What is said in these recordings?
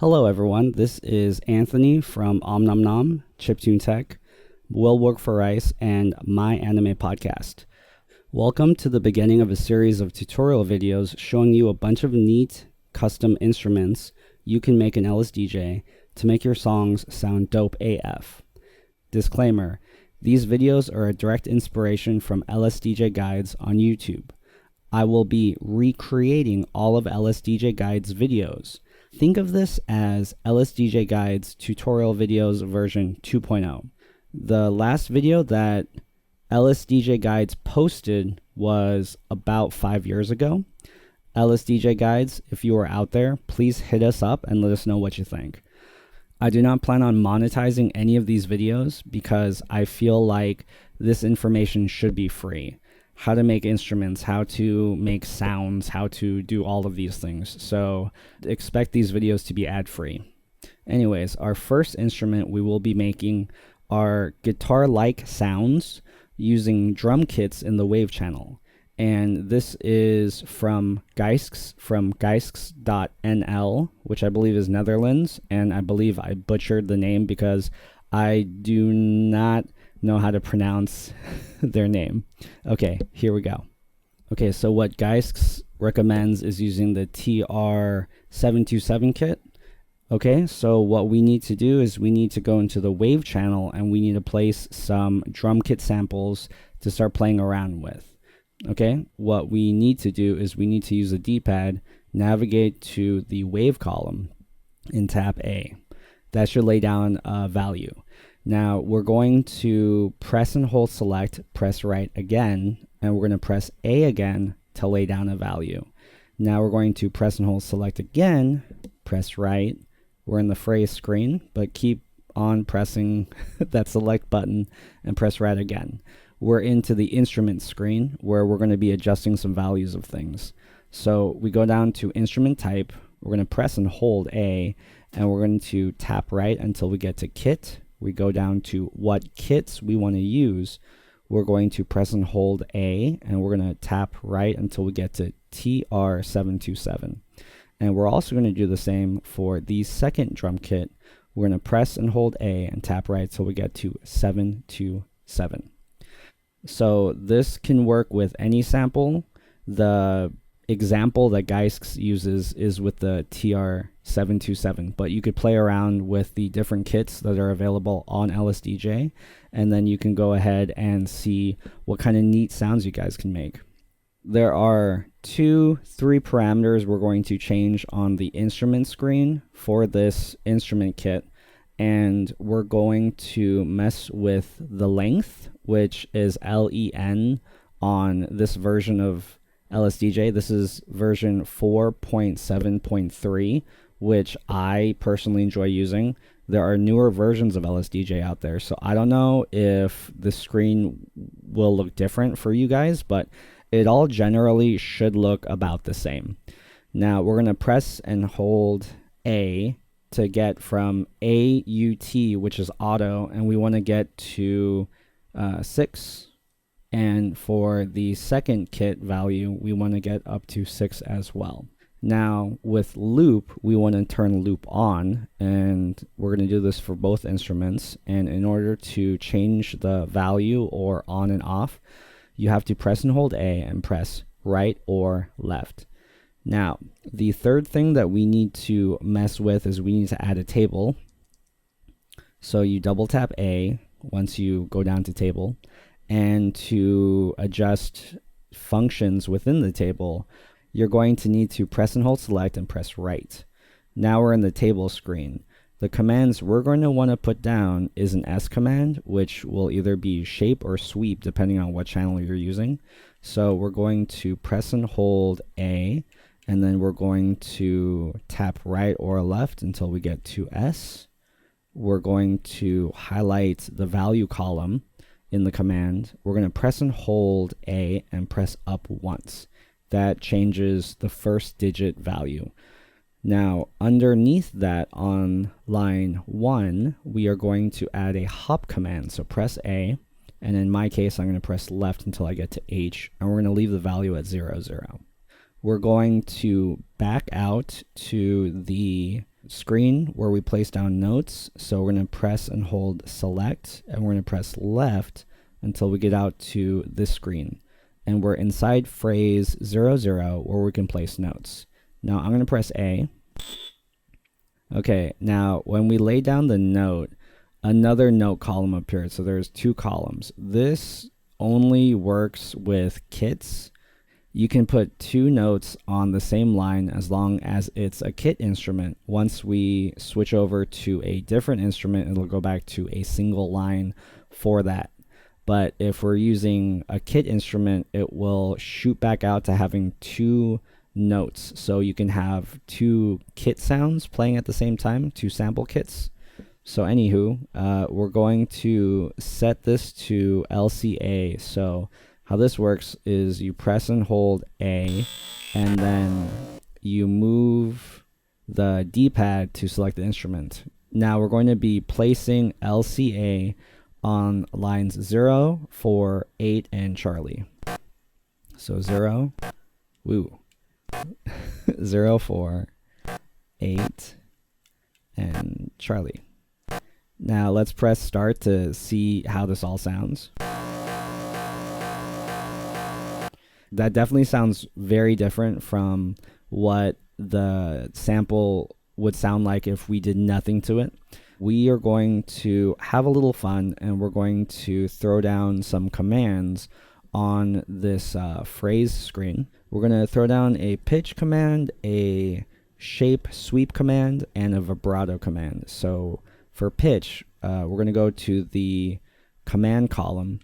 Hello everyone, this is Anthony from Omnomnom, Chiptune Tech, Will Work for Rice, and My Anime Podcast. Welcome to the beginning of a series of tutorial videos showing you a bunch of neat custom instruments you can make in LSDj to make your songs sound dope AF. Disclaimer, these videos are a direct inspiration from LSDj Guides on YouTube. I will be recreating all of LSDj Guides videos. Think of this as LSDj Guides tutorial videos version 2.0. The last video that LSDj Guides posted was about 5 years ago. LSDj Guides, if you are out there, please hit us up and let us know what you think. I do not plan on monetizing any of these videos because I feel like this information should be free. How to make instruments, how to make sounds, how to do all of these things. So expect these videos to be ad-free. Anyways, our first instrument we will be making are guitar-like sounds using drum kits in the wave channel. And this is from Gieskes, from Gieskes.nl, which I believe is Netherlands. And I believe I butchered the name because I do not know how to pronounce their name. Okay, here we go. Okay, so what Gieskes recommends is using the TR727 kit. Okay, so what we need to do is we need to go into the wave channel and we need to place some drum kit samples to start playing around with. Okay, what we need to do is we need to use a D-pad, navigate to the wave column and tap A. That should lay down a value. Now we're going to press and hold select, press right again, and we're going to press A again to lay down a value. Now we're going to press and hold select again, press right. We're in the phrase screen, but keep on pressing that select button and press right again. We're into the instrument screen where we're going to be adjusting some values of things. So we go down to instrument type, we're going to press and hold A, and we're going to tap right until we get to kit. We go down to what kits we want to use. We're going to press and hold A, and we're going to tap right until we get to TR727. And we're also going to do the same for the second drum kit. We're going to press and hold A and tap right until we get to 727. So this can work with any sample. The example that Gieskes uses is with the TR727, but you could play around with the different kits that are available on LSDj, and then you can go ahead and see what kind of neat sounds you guys can make. There are 3 parameters we're going to change on the instrument screen for this instrument kit, and we're going to mess with the length, which is LEN on this version of LSDj. This is version 4.7.3, which I personally enjoy using. There are newer versions of LSDj out there, so I don't know if the screen will look different for you guys, but it all generally should look about the same. Now we're going to press and hold A to get from AUT, which is auto, and we want to get to 6. And for the second kit value, we want to get up to 6 as well. Now with loop, we want to turn loop on, and we're going to do this for both instruments. And in order to change the value or on and off, you have to press and hold A and press right or left. Now, the third thing that we need to mess with is we need to add a table. So you double tap A once you go down to table. And to adjust functions within the table, you're going to need to press and hold select and press right. Now we're in the table screen. The commands we're going to want to put down is an S command, which will either be shape or sweep depending on what channel you're using. So we're going to press and hold A, and then we're going to tap right or left until we get to S. We're going to highlight the value column in the command. We're going to press and hold A and press up once. That changes the first digit value. Now, underneath that on line 1, we are going to add a hop command. So press A, and in my case, I'm going to press left until I get to H, and we're going to leave the value at 0, 0. We're going to back out to the screen where we place down notes. So we're going to press and hold select, and we're going to press left until we get out to this screen. And we're inside phrase 00 where we can place notes. Now I'm going to press A. Okay, now when we lay down the note, another note column appears. So there's 2 columns. This only works with kits. You can put 2 notes on the same line as long as it's a kit instrument. Once we switch over to a different instrument, it'll go back to a single line for that. But if we're using a kit instrument, it will shoot back out to having 2 notes. So you can have 2 kit sounds playing at the same time, 2 sample kits. So anywho, we're going to set this to LCA. So how this works is you press and hold A, and then you move the D-pad to select the instrument. Now we're going to be placing LCA on lines 0, 4, 8, and Charlie. So 0, 0, 4, 8, and Charlie. Now let's press start to see how this all sounds. That definitely sounds very different from what the sample would sound like if we did nothing to it. We are going to have a little fun, and we're going to throw down some commands on this phrase screen. We're going to throw down a pitch command, a shape sweep command, and a vibrato command. So for pitch, we're going to go to the command column,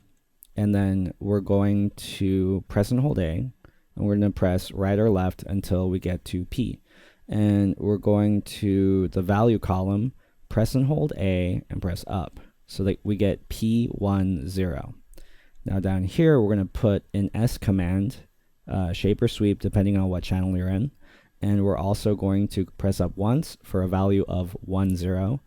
and then we're going to press and hold A, and we're going to press right or left until we get to P. And we're going to the value column, press and hold A, and press up so that we get P10. Now down here, we're going to put an S command, shape or sweep, depending on what channel you're in. And we're also going to press up once for a value of 10.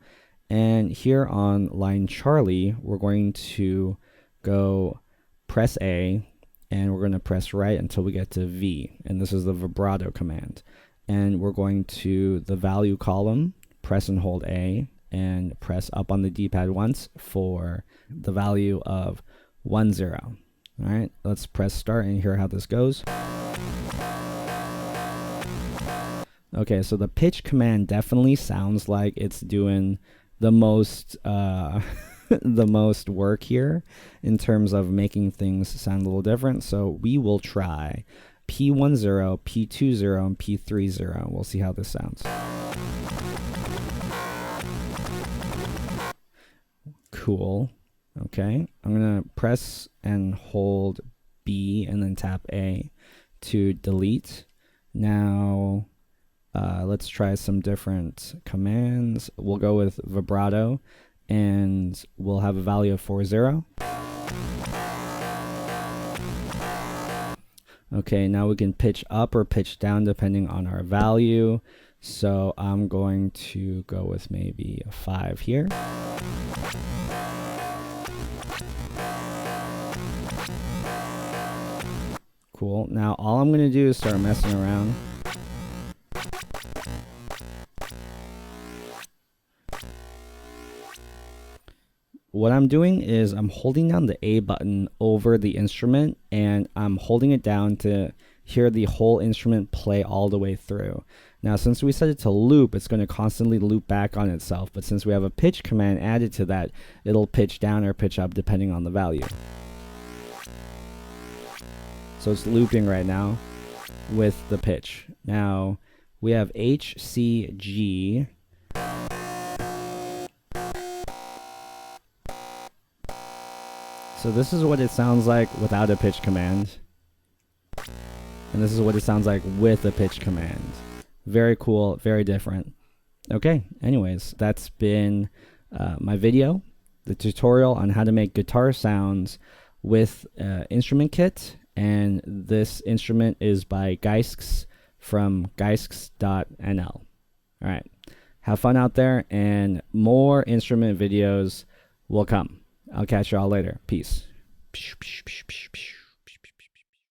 And here on line Charlie, we're going to go press A, and we're going to press right until we get to V. And this is the vibrato command. And we're going to the value column, press and hold A, and press up on the D-pad once for the value of 10. All right, let's press start and hear how this goes. Okay, so the pitch command definitely sounds like it's doing the most the most work here in terms of making things sound a little different. So we will try P10, P20, and P30. We'll see how this sounds. Cool. Okay, I'm gonna press and hold B and then tap A to delete. Now let's try some different commands. We'll go with vibrato, and we'll have a value of 40. Okay, now we can pitch up or pitch down depending on our value. So I'm going to go with maybe a 5 here. Cool. Now all I'm going to do is start messing around. What I'm doing is I'm holding down the A button over the instrument, and I'm holding it down to hear the whole instrument play all the way through. Now, since we set it to loop, it's going to constantly loop back on itself, but since we have a pitch command added to that, it'll pitch down or pitch up depending on the value. So it's looping right now with the pitch. Now, we have H, C, G. So this is what it sounds like without a pitch command. And this is what it sounds like with a pitch command. Very cool, very different. Okay, anyways, that's been my video, the tutorial on how to make guitar sounds with instrument kit. And this instrument is by Gieskes from gieskes.nl. All right, have fun out there, and more instrument videos will come. I'll catch you all later. Peace.